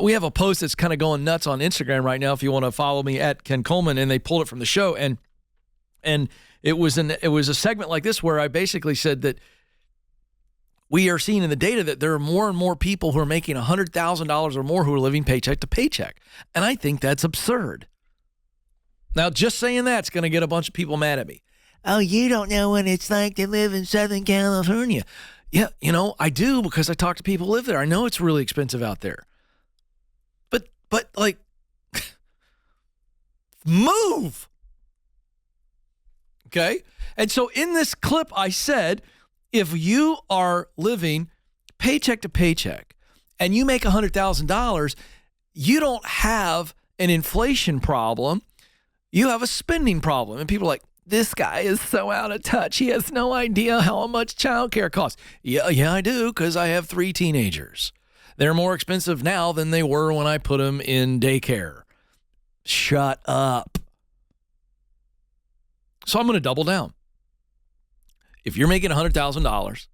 We have a post that's kind of going nuts on Instagram right now. If you want to follow me at Ken Coleman, and they pulled it from the show, and it was a segment like this where I basically said that we are seeing in the data that there are more and more people who are making $100,000 or more who are living paycheck to paycheck, and I think that's absurd. Now, just saying that's going to get a bunch of people mad at me. Oh, you don't know what it's like to live in Southern California. Yeah, I do, because I talk to people who live there. I know it's really expensive out there. But like, move. Okay? And so in this clip, I said, if you are living paycheck to paycheck and you make $100,000, you don't have an inflation problem. You have a spending problem. And people are like, this guy is so out of touch. He has no idea how much childcare costs. Yeah, I do, because I have 3 teenagers. They're more expensive now than they were when I put them in daycare. Shut up. So I'm going to double down. If you're making $100,000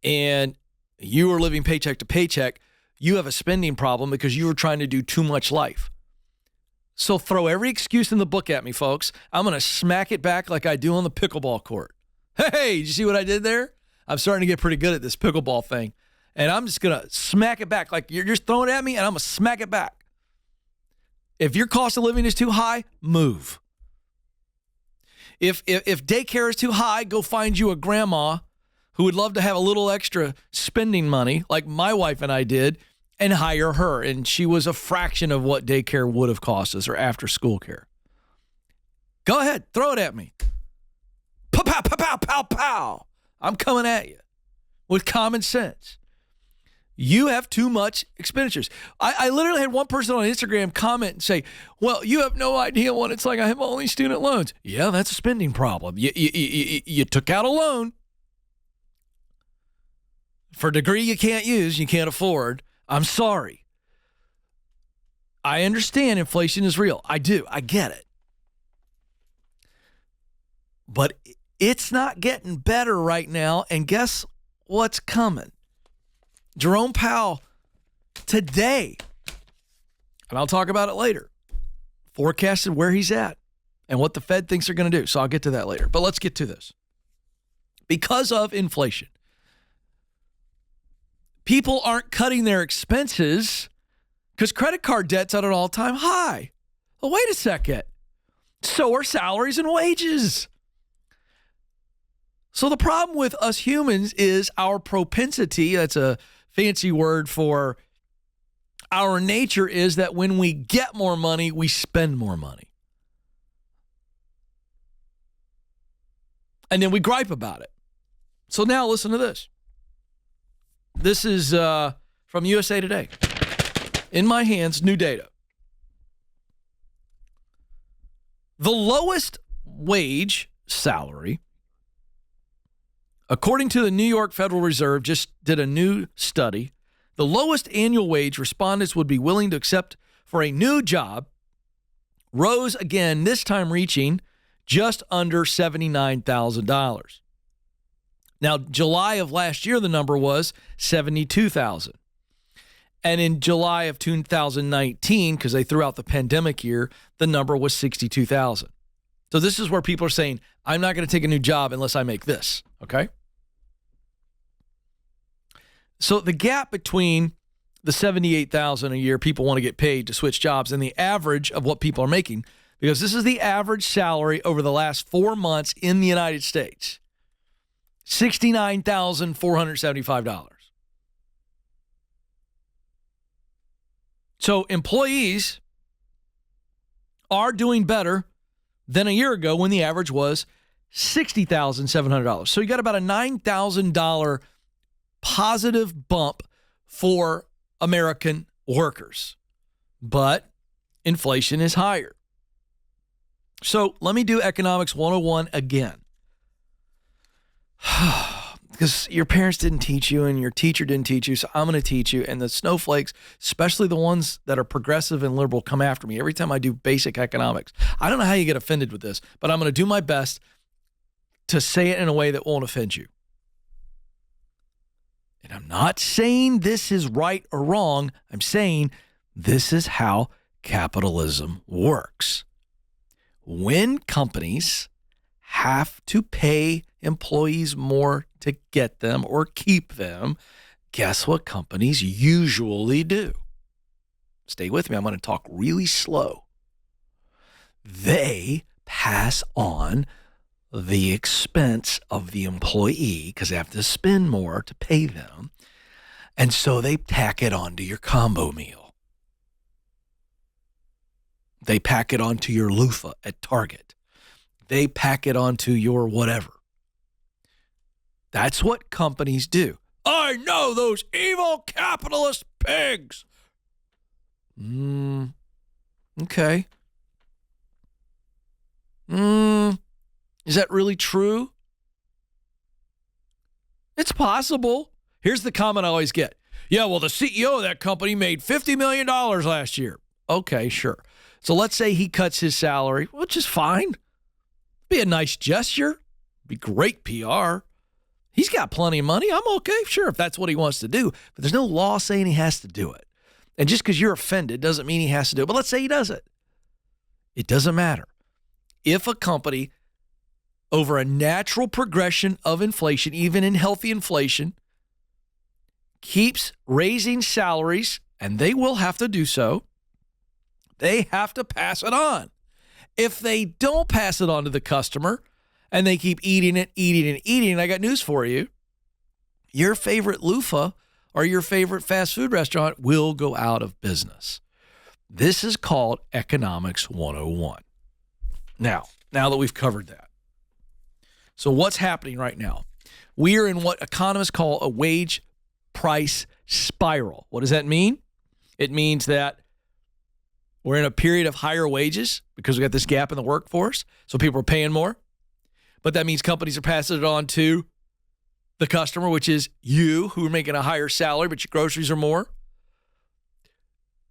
and you are living paycheck to paycheck, you have a spending problem because you are trying to do too much life. So throw every excuse in the book at me, folks. I'm going to smack it back like I do on the pickleball court. Hey, did you see what I did there? I'm starting to get pretty good at this pickleball thing. And I'm just going to smack it back. Like, you're just throwing it at me, and I'm going to smack it back. If your cost of living is too high, move. If daycare is too high, go find you a grandma who would love to have a little extra spending money, like my wife and I did, and hire her. And she was a fraction of what daycare would have cost us, or after school care. Go ahead, throw it at me. Pow, pow, pow, pow, pow, pow. I'm coming at you with common sense. You have too much expenditures. I literally had one person on Instagram comment and say, well, you have no idea what it's like. I have only student loans. Yeah, that's a spending problem. You took out a loan for a degree you can't use, you can't afford. I'm sorry. I understand inflation is real. I do. I get it. But it's not getting better right now. And guess what's coming? Jerome Powell today, and I'll talk about it later, forecasted where he's at and what the Fed thinks they're going to do. So I'll get to that later. But let's get to this. Because of inflation, people aren't cutting their expenses because credit card debt's at an all-time high. Well, wait a second. So are salaries and wages. So the problem with us humans is our propensity, that's a fancy word for our nature, is that when we get more money, we spend more money. And then we gripe about it. So now listen to this. This is from USA Today. In my hands, new data. The lowest wage salary, according to the New York Federal Reserve, just did a new study, the lowest annual wage respondents would be willing to accept for a new job rose again, this time reaching just under $79,000. Now, July of last year, the number was $72,000. And in July of 2019, because they threw out the pandemic year, the number was $62,000. So this is where people are saying, I'm not going to take a new job unless I make this, okay? So the gap between the $78,000 a year people want to get paid to switch jobs and the average of what people are making, because this is the average salary over the last 4 months in the United States, $69,475. So employees are doing better than a year ago when the average was $60,700. So you got about a $9,000 positive bump for American workers. But inflation is higher. So let me do Economics 101 again. Because your parents didn't teach you and your teacher didn't teach you, so I'm going to teach you. And the snowflakes, especially the ones that are progressive and liberal, come after me every time I do basic economics. I don't know how you get offended with this, but I'm going to do my best to say it in a way that won't offend you. And I'm not saying this is right or wrong. I'm saying this is how capitalism works. When companies have to pay employees more to get them or keep them, guess what companies usually do? Stay with me. I'm going to talk really slow. They pass on the expense of the employee because they have to spend more to pay them. And so they tack it onto your combo meal. They pack it onto your loofah at Target. They pack it onto your whatever. That's what companies do. I know those evil capitalist pigs. Okay. Is that really true? It's possible. Here's the comment I always get. Yeah, well, the CEO of that company made $50 million last year. Okay, sure. So let's say he cuts his salary, which is fine. Be a nice gesture. Be great PR. He's got plenty of money. I'm okay, sure, if that's what he wants to do. But there's no law saying he has to do it. And just because you're offended doesn't mean he has to do it. But let's say he does it. It doesn't matter. If a company, over a natural progression of inflation, even in healthy inflation, keeps raising salaries, and they will have to do so, they have to pass it on. If they don't pass it on to the customer and they keep eating it, I got news for you. Your favorite loofah or your favorite fast food restaurant will go out of business. This is called Economics 101. Now that we've covered that. So what's happening right now? We are in what economists call a wage price spiral. What does that mean? It means that we're in a period of higher wages because we got this gap in the workforce. So people are paying more. But that means companies are passing it on to the customer, which is you, who are making a higher salary, but your groceries are more.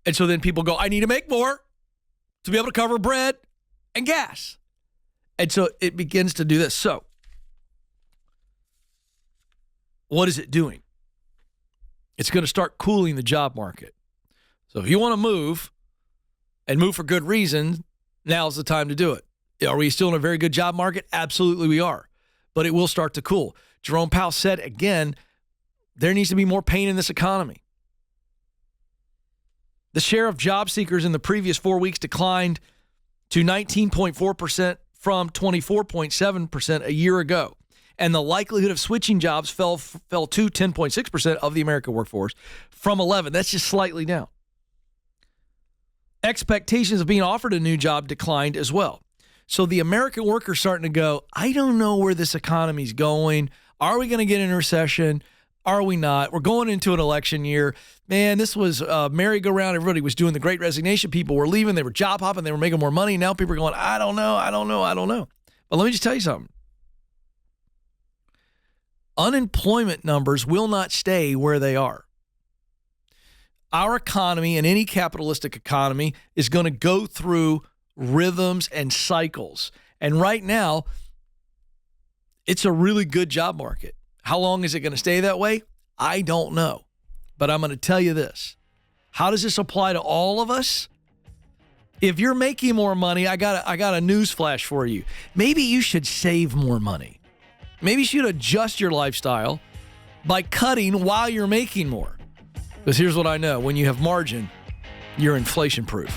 And so then people go, I need to make more to be able to cover bread and gas. And so it begins to do this. So what is it doing? It's going to start cooling the job market. So if you want to move and move for good reason, now's the time to do it. Are we still in a very good job market? Absolutely we are. But it will start to cool. Jerome Powell said, again, there needs to be more pain in this economy. The share of job seekers in the previous 4 weeks declined to 19.4% from 24.7% a year ago. And the likelihood of switching jobs fell to 10.6% of the American workforce from 11%. That's just slightly down. Expectations of being offered a new job declined as well. So the American worker is starting to go, I don't know where this economy's going. Are we going to get in a recession? Are we not? We're going into an election year. Man, this was a merry-go-round. Everybody was doing the great resignation. People were leaving. They were job hopping. They were making more money. Now people are going, I don't know. But let me just tell you something. Unemployment numbers will not stay where they are. Our economy and any capitalistic economy is going to go through rhythms and cycles. And right now, it's a really good job market. How long is it going to stay that way? I don't know. But I'm going to tell you this. How does this apply to all of us? If you're making more money, I got a news flash for you. Maybe you should save more money. Maybe you should adjust your lifestyle by cutting while you're making more. Because here's what I know. When you have margin, you're inflation proof.